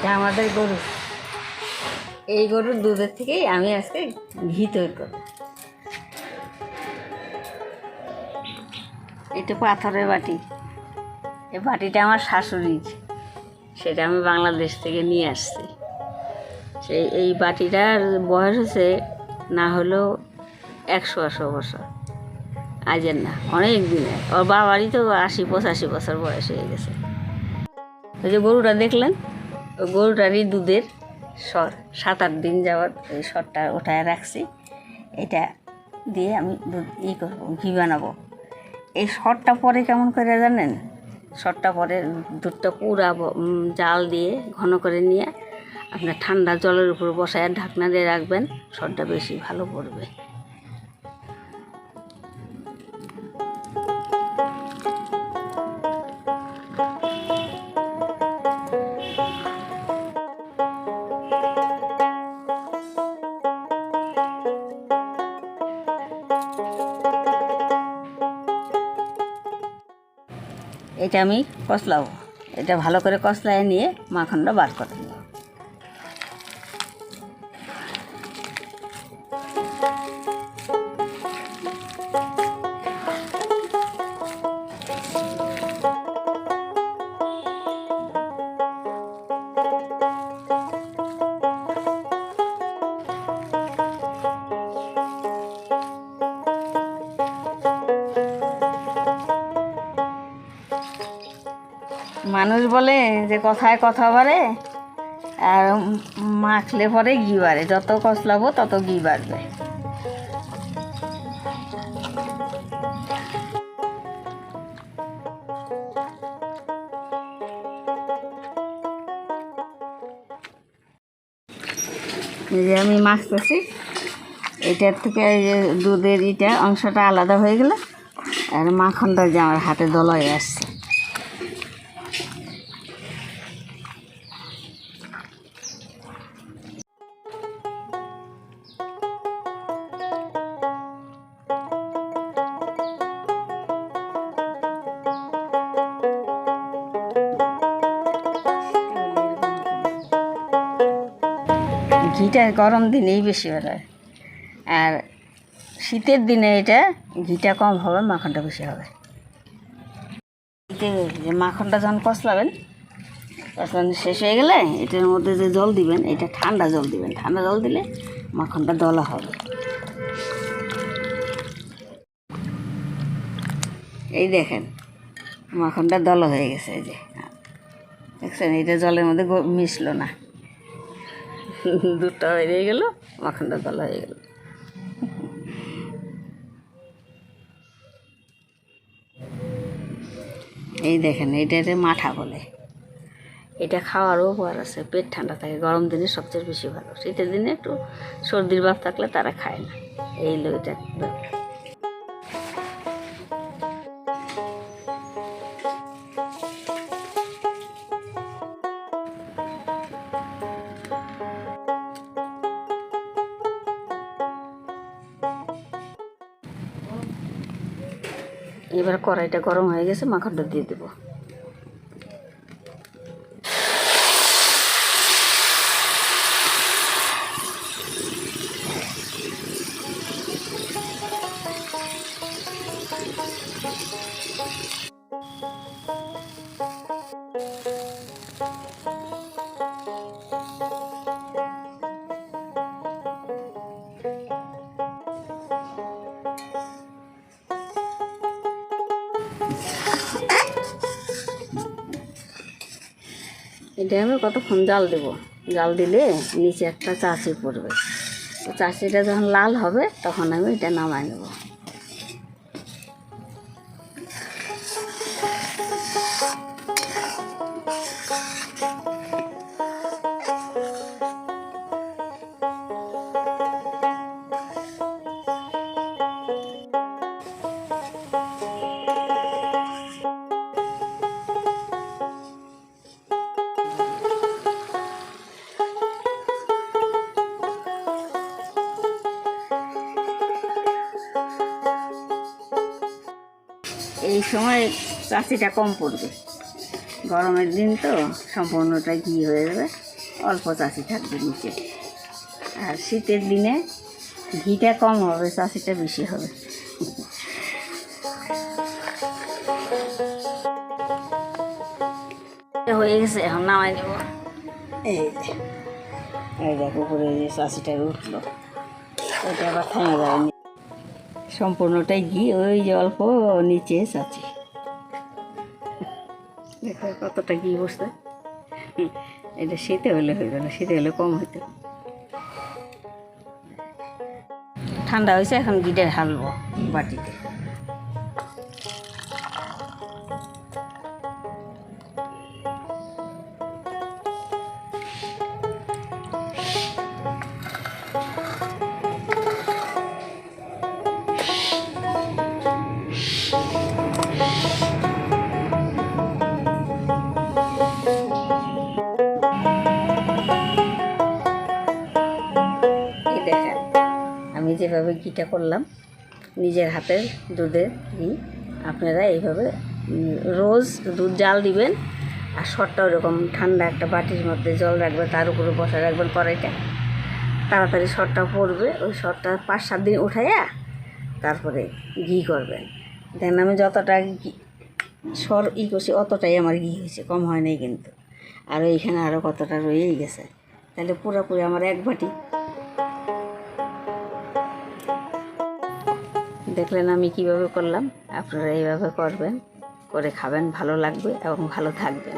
এটা আমাদের গরু, এই গরুর দুধের থেকেই আমি আজকে ঘি তৈরি করব। এটা পাথরের বাটি, এই বাটিটা আমার শাশুড়ির, সেটা আমি বাংলাদেশ থেকে নিয়ে আসছি। সেই এই বাটিটার বয়স হচ্ছে না হলেও 100 বছর, আজের না, অনেক দিনের। ওর বাবারই তো 80-85 বছর বয়স হয়ে গেছে। ওই যে গরুটা দেখলেন, ওই গরুটারই দুধের সর 7-8 দিন যাবৎ ওই সরটা ওঠায় রাখছি। এটা দিয়ে আমি দুধ করবো, ঘি বানাবো। এই সরটা পরে কেমন করে জানেন? সরটা পরে দুধটা পুরা জাল দিয়ে ঘন করে নিয়ে আপনার ঠান্ডা জলের উপর বসায় ঢাকনা দিয়ে রাখবেন, সরটা বেশি ভালো পড়বে। এটা আমি কষলাবো, এটা ভালো করে কষলায় নিয়ে মাখনটা বার করে নেব। মানুষ বলে যে কথায় কথা বাড়ে, আর মাখলে পরে ঘি বাড়ে। যত কষলাবো তত ঘি বাড়বে। এই যে আমি মাখতেছি, এটার থেকে এই যে দুধের অংশটা আলাদা হয়ে গেল, আর মাখনটা যে আমার হাতে দলা হয়ে আসছে। ঘিটা গরম দিনেই বেশি বেরোয়, আর শীতের দিনে এটা ঘিটা কম হবে, মাখনটা বেশি হবে। যে মাখনটা যখন কষলানো শেষ হয়ে গেলে এটার মধ্যে যে জল দিবেন, এটা ঠান্ডা জল দিবেন। ঠান্ডা জল দিলে মাখনটা দলা হবে। এই দেখেন মাখনটা দলা হয়ে গেছে। এই যে দেখছেন, এটা জলের মধ্যে মিশলো না, দুধটা হয়ে গেল, মাখনটা দলা হয়ে গেল। এই দেখেন, এইটাতে মাঠা বলে। এটা খাওয়ারও উপকার আছে, পেট ঠান্ডা থাকে। গরম দিনে সবচেয়ে বেশি ভালো। শীতের দিনে একটু সর্দির ভাব থাকলে তারা খায় না। এই এটা এবার কড়াইটা গরম হয়ে গেছে, মাখনটা দিয়ে দেবো। এটা আমি কতক্ষণ জাল দেবো। জাল দিলে নিচে একটা চাষি পড়বে। তো চাষিটা যখন লাল হবে তখন আমি এটা নামাই নেব। এই সময় চাষিটা কম পড়বে, গরমের দিন তো সম্পূর্ণটা ঘি হয়ে যাবে। অল্প চাষি থাকবে নিচে। আর শীতের দিনে ঘিটা কম হবে, চাষিটা বেশি হবে। হয়ে গেছে, এখন নামাই নেব। এই দেখ উপরে যে চাষিটা উঠলো, এটা আবার থামে যায়নি, সম্পূর্ণটাই ঘি। ওই যে অল্প নিচে চাচি, দেখো কতটা ঘি বসছে। এটা শীতে হলে হইবে না, শীতে হলে কম হইতো। ঠান্ডা হয়েছে, এখন ঘিটা ঢালবো বাটিতে। দেখেন আমি যেভাবে ঘিটা করলাম, নিজের হাতের দুধের ঘি, আপনারা এইভাবে রোজ দুধ জাল দিবেন। আর শটটা ওরকম ঠান্ডা একটা বাটির মধ্যে জল রাখবেন, তার উপরে বসা রাখবেন কড়াইটা, তাড়াতাড়ি শটটা পড়বে। ওই শটটা 5-7 দিন উঠাইয়া তারপরে ঘি করবেন। দেখেন আমি যতটা ঘি করছি অতটাই আমার ঘি হয়েছে, কম হয় নাই কিন্তু। আর এইখানে আরও কতটা রয়েই গেছে, তাহলে পুরোপুরি আমার 1 বাটি। দেখলেন আমি কিভাবে করলাম, আপনারা এইভাবে করবেন, করে খাবেন, ভালো লাগবে এবং ভালো থাকবেন।